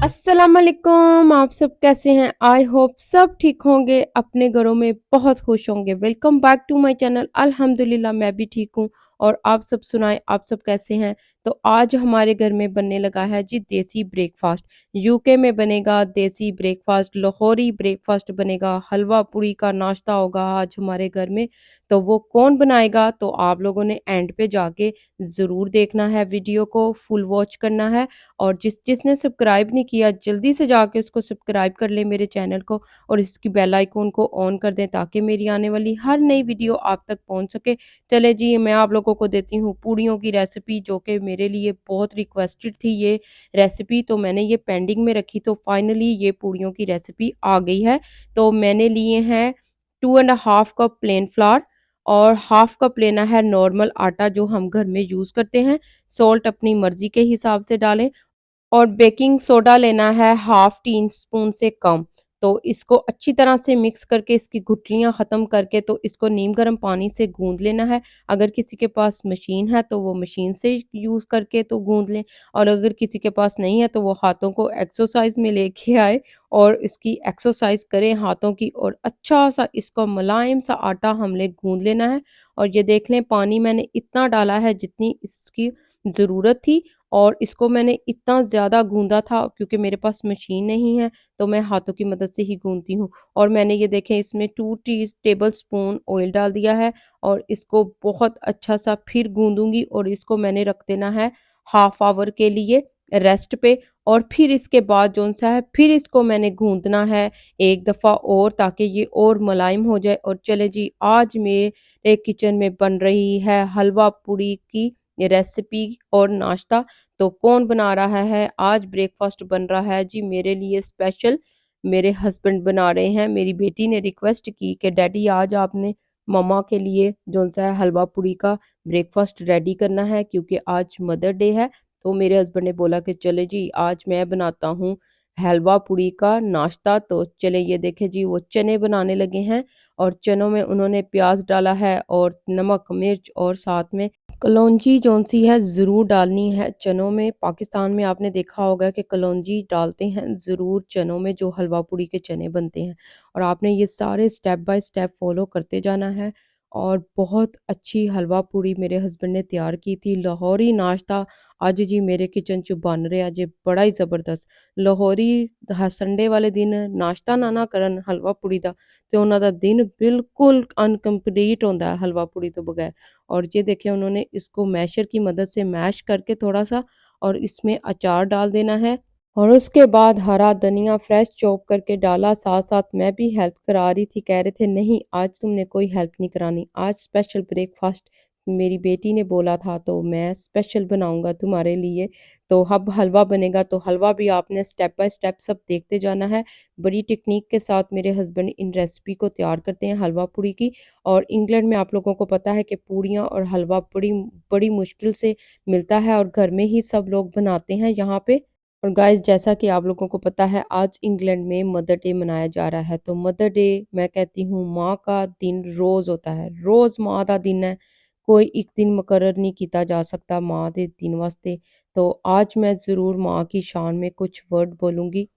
अस्सलाम वालेकुम। आप सब कैसे हैं? आई होप सब ठीक होंगे, अपने घरों में बहुत खुश होंगे। Welcome back to my channel. अल्हम्दुलिल्लाह मैं भी ठीक हूँ और आप सब सुनाएं, आप सब कैसे हैं? तो आज हमारे घर में बनने लगा है जी देसी ब्रेकफास्ट। यूके में बनेगा देसी ब्रेकफास्ट, लाहौरी ब्रेकफास्ट बनेगा, हलवा पूड़ी का नाश्ता होगा आज हमारे घर में। तो वो कौन बनाएगा? तो आप लोगों ने एंड पे जाके ज़रूर देखना है, वीडियो को फुल वॉच करना है। और जिसने सब्सक्राइब नहीं किया जल्दी से जाके उसको सब्सक्राइब कर ले मेरे चैनल को और इसकी बेल आइकन को ऑन कर दें ताकि मेरी आने वाली हर नई वीडियो आप तक पहुंच सके। चले जी, मैं आप लोगों को देती हूँ पूड़ियों की रेसिपी, जो कि मेरे लिए बहुत रिक्वेस्टेड थी ये रेसिपी। तो मैंने ये पेंडिंग में रखी, तो फाइनली ये पूड़ियों की रेसिपी आ गई है। तो मैंने लिए हैं 2.5 कप प्लेन फ्लावर और हाफ कप लेना है नॉर्मल आटा जो हम घर में यूज करते हैं। सॉल्ट अपनी मर्जी के हिसाब से डालें और बेकिंग सोडा लेना है हाफ टी स्पून से कम। तो इसको अच्छी तरह से मिक्स करके इसकी गुठलियाँ ख़त्म करके तो इसको नीम गर्म पानी से गूंद लेना है। अगर किसी के पास मशीन है तो वो मशीन से यूज़ करके तो गूंद लें, और अगर किसी के पास नहीं है तो वो हाथों को एक्सरसाइज में लेके आए और इसकी एक्सरसाइज करें हाथों की, और अच्छा सा इसको मुलायम सा आटा हमने गूंद लेना है। और ये देख लें, पानी मैंने इतना डाला है जितनी इसकी ज़रूरत थी, और इसको मैंने इतना ज़्यादा गूँधा था क्योंकि मेरे पास मशीन नहीं है, तो मैं हाथों की मदद से ही गूँथती हूँ। और मैंने ये देखें इसमें 2 टी टेबल स्पून ऑयल डाल दिया है और इसको बहुत अच्छा सा फिर गूँधूँगी, और इसको मैंने रख देना है हाफ ऑवर के लिए रेस्ट पे। और फिर इसके बाद जौन-सा है फिर इसको मैंने गूँथना है एक दफ़ा और, ताकि ये और मुलायम हो जाए। और चले जी, आज मेरे किचन में बन रही है हलवा पूड़ी की रेसिपी और नाश्ता। तो कौन बना रहा है? आज ब्रेकफास्ट बन रहा है जी मेरे लिए स्पेशल, मेरे हस्बैंड बना रहे हैं। मेरी बेटी ने रिक्वेस्ट की कि डैडी आज आपने मम्मा के लिए जो सा है हलवा पूड़ी का ब्रेकफास्ट रेडी करना है क्योंकि आज मदर डे है। तो मेरे हस्बैंड ने बोला कि चले जी आज मैं बनाता हूँ हलवा पूड़ी का नाश्ता। तो चले ये देखें जी, वो चने बनाने लगे हैं और चनों में उन्होंने प्याज डाला है और नमक मिर्च और साथ में कलौंजी जौन-सी है ज़रूर डालनी है चनों में। पाकिस्तान में आपने देखा होगा कि कलौंजी डालते हैं ज़रूर चनों में, जो हलवा पूड़ी के चने बनते हैं। और आपने ये सारे स्टेप बाय स्टेप फ़ॉलो करते जाना है। और बहुत अच्छी हलवा पूड़ी मेरे हस्बैंड ने तैयार की थी। लाहौरी नाश्ता अज जी मेरे किचन च बन रहा जे बड़ा ही ज़बरदस्त। लाहौरी संडे वाले दिन नाश्ता ना करन हलवा पूड़ी दा ते उन्हां दा दिन बिल्कुल अनकंप्लीट होंदा है हलवा पूड़ी तो बगैर। और ये देखिए उन्होंने इसको मैशर की मदद से मैश करके थोड़ा-सा और इसमें अचार डाल देना है और उसके बाद हरा धनिया फ्रेश चॉप करके डाला। साथ-साथ मैं भी हेल्प करा रही थी, कह रहे थे नहीं आज तुमने कोई हेल्प नहीं करानी, आज स्पेशल ब्रेकफास्ट मेरी बेटी ने बोला था तो मैं स्पेशल बनाऊँगा तुम्हारे लिए। तो अब हलवा बनेगा, तो हलवा भी आपने स्टेप बाय स्टेप सब देखते जाना है। बड़ी टेक्निक के साथ मेरे हस्बैंड इन रेसिपी को तैयार करते हैं हलवा पूड़ी की। और इंग्लैंड में आप लोगों को पता है कि पूड़ियाँ और हलवा बड़ी बड़ी मुश्किल से मिलता है और घर में ही सब लोग बनाते हैं यहाँ पे। और गाइस, जैसा कि आप लोगों को पता है आज इंग्लैंड में मदर डे मनाया जा रहा है। तो मदर डे मैं कहती हूँ माँ का दिन रोज़ होता है, रोज़ माँ का दिन है। कोई एक दिन मुकर्रर नहीं किया जा सकता माँ के दिन वास्ते। तो आज मैं ज़रूर माँ की शान में कुछ वर्ड बोलूँगी।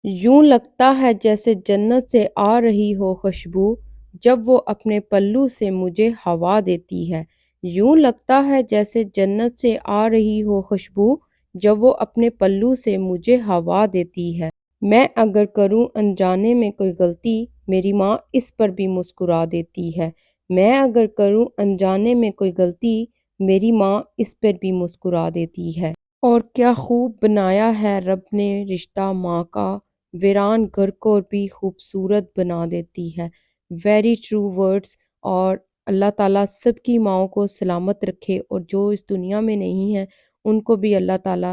यूं लगता है जैसे जन्नत से आ रही हो खुशबू, जब वो अपने पल्लू से मुझे हवा देती है। यूं लगता है जैसे जन्नत से आ रही हो खुशबू, जब वो अपने पल्लू से मुझे हवा देती है। मैं अगर करूं अनजाने में कोई गलती, मेरी माँ इस पर भी मुस्कुरा देती है। मैं अगर करूं अनजाने में कोई गलती, मेरी माँ इस पर भी मुस्कुरा देती है। और क्या खूब बनाया है रब ने रिश्ता माँ का, वीरान घर को भी खूबसूरत बना देती है। Very true words. और अल्लाह ताला सबकी माँओं को सलामत रखे, और जो इस दुनिया में नहीं है उनको भी अल्लाह ताला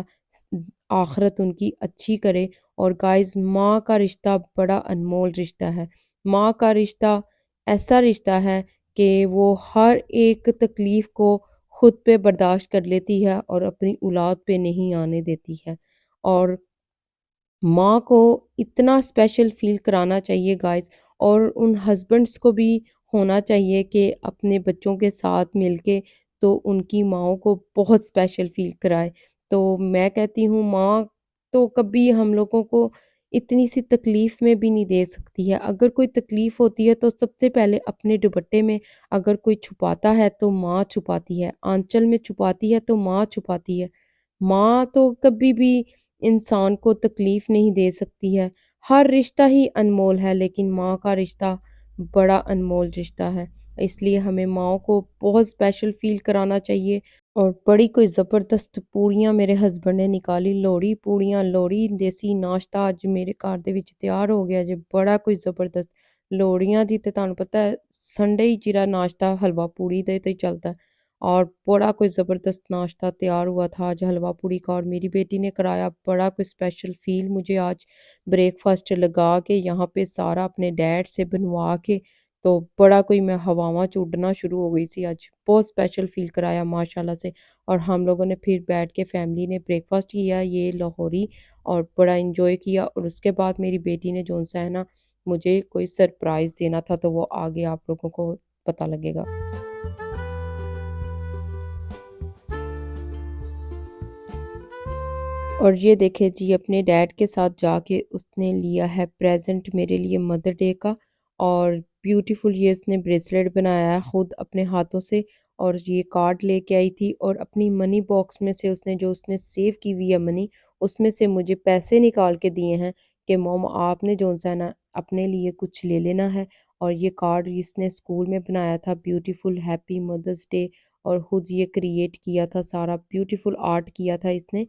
आखिरत उनकी अच्छी करे। और गाइस, माँ का रिश्ता बड़ा अनमोल रिश्ता है। माँ का रिश्ता ऐसा रिश्ता है कि वो हर एक तकलीफ़ को खुद पे बर्दाश्त कर लेती है और अपनी औलाद पे नहीं आने देती है। और माँ को इतना स्पेशल फ़ील कराना चाहिए गाइस। और उन हस्बैंड्स को भी होना चाहिए कि अपने बच्चों के साथ मिलके तो उनकी माँओं को बहुत स्पेशल फ़ील कराए। तो मैं कहती हूँ माँ तो कभी हम लोगों को इतनी-सी तकलीफ़ में भी नहीं दे सकती है। अगर कोई तकलीफ़ होती है तो सबसे पहले अपने दुपट्टे में अगर कोई छुपाता है तो माँ छुपाती है, आँचल में छुपाती है तो माँ छुपाती है। माँ तो कभी भी इंसान को तकलीफ़ नहीं दे सकती है। हर रिश्ता ही अनमोल है लेकिन माँ का रिश्ता बड़ा अनमोल रिश्ता है। इसलिए हमें माँओं को बहुत स्पेशल फ़ील कराना चाहिए। और बड़ी कोई ज़बरदस्त पूड़ियाँ मेरे हस्बैंड ने निकाली, लोहड़ी पूड़ियाँ, लोहड़ी देसी नाश्ता ਅੱਜ ਮੇਰੇ ਘਰ ਦੇ ਵਿੱਚ ਤਿਆਰ ਹੋ ਗਿਆ ਜੇ ਬੜਾ ਕੋਈ ਜ਼ਬਰਦਸਤ। ਲੋਹੜੀਆਂ ਦੀ ਤੇ ਤੁਹਾਨੂੰ ਪਤਾ ਹੈ ਸੰਡੇ ਹੀ ਜਿਹੜਾ नाश्ता हलवा पूड़ी दे तो ही चलता है और बड़ा कोई ज़बरदस्त नाश्ता तैयार हुआ था आज हलवा पूड़ी का और मेरी बेटी ने कराया बड़ा कोई स्पेशल फ़ील मुझे आज ब्रेकफ़ास्ट लगा के यहाँ पे सारा अपने डैड से बनवा के तो बड़ा कोई मैं हवावां च उड़ना शुरू हो गई थी आज बहुत स्पेशल फ़ील कराया माशाल्लाह से और हम लोगों ने फिर बैठ के फैमिली ने ब्रेकफ़ास्ट किया ये लाहौरी और बड़ा एन्जॉय किया और उसके बाद मेरी बेटी ने जौन-सा है ना मुझे कोई सरप्राइज़ देना था तो वो आगे आप लोगों को पता लगेगा। और ये देखिए जी अपने डैड के साथ जाके उसने लिया है प्रेजेंट मेरे लिए मदर डे का और ब्यूटीफुल ये उसने ब्रेसलेट बनाया है खुद अपने हाथों से और ये कार्ड लेके आई थी और अपनी मनी बॉक्स में से उसने जो उसने सेव की हुई है मनी उसमें से मुझे पैसे निकाल के दिए हैं कि मोम आपने जो सा है ना अपने लिए कुछ ले लेना है और ये कार्ड इसने स्कूल में बनाया था ब्यूटीफुल हैप्पी मदर्स डे और खुद ये क्रिएट किया था सारा ब्यूटीफुल आर्ट किया था इसने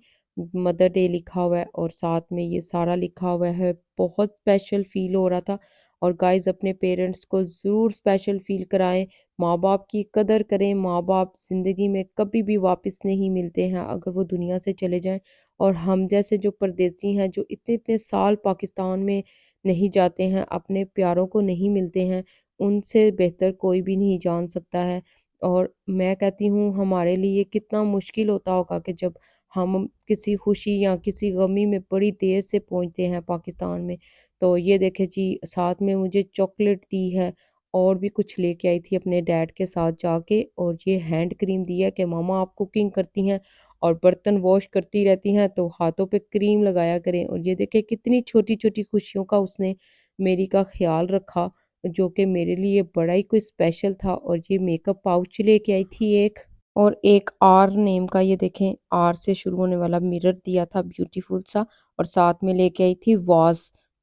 मदर डे लिखा हुआ है और साथ में ये सारा लिखा हुआ है बहुत स्पेशल फील हो रहा था और गाइस अपने पेरेंट्स को ज़रूर स्पेशल फील कराएं माँ बाप की कदर करें माँ बाप ज़िंदगी में कभी भी वापस नहीं मिलते हैं अगर वो दुनिया से चले जाएं और हम जैसे जो परदेसी हैं जो इतने इतने साल पाकिस्तान में नहीं जाते हैं अपने प्यारों को नहीं मिलते हैं उनसे बेहतर कोई भी नहीं जान सकता है और मैं कहती हूँ हमारे लिए कितना मुश्किल होता होगा कि जब हम किसी खुशी या किसी गमी में बड़ी देर से पहुँचते हैं पाकिस्तान में। तो ये देखें जी साथ में मुझे चॉकलेट दी है और भी कुछ लेके आई थी अपने डैड के साथ जाके और ये हैंड क्रीम दी है कि मामा आप कुकिंग करती हैं और बर्तन वॉश करती रहती हैं तो हाथों पे क्रीम लगाया करें और ये देखें कितनी छोटी-छोटी खुशियों का उसने मेरी का ख़्याल रखा जो कि मेरे लिए बड़ा ही कोई स्पेशल था और ये मेकअप पाउच लेके आई थी एक। और एक आर नेम का ये देखें आर से शुरू होने वाला मिरर दिया था ब्यूटीफुल सा और साथ में लेके आई थी वाज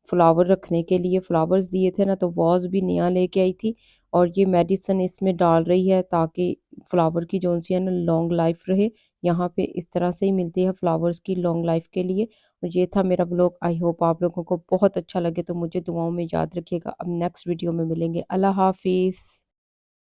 फ्लावर रखने के लिए फ्लावर्स दिए थे ना तो वाज भी नया लेके आई थी और ये मेडिसिन इसमें डाल रही है ताकि फ्लावर की जोन सी है ना लॉन्ग लाइफ रहे यहाँ पे इस तरह से ही मिलती है फ्लावर्स की लॉन्ग लाइफ के लिए और ये था मेरा व्लॉग आई होप आप लोगों को बहुत अच्छा लगे तो मुझे दुआओं में याद रखिएगा अब नेक्स्ट वीडियो में मिलेंगे अल्लाह हाफिज़।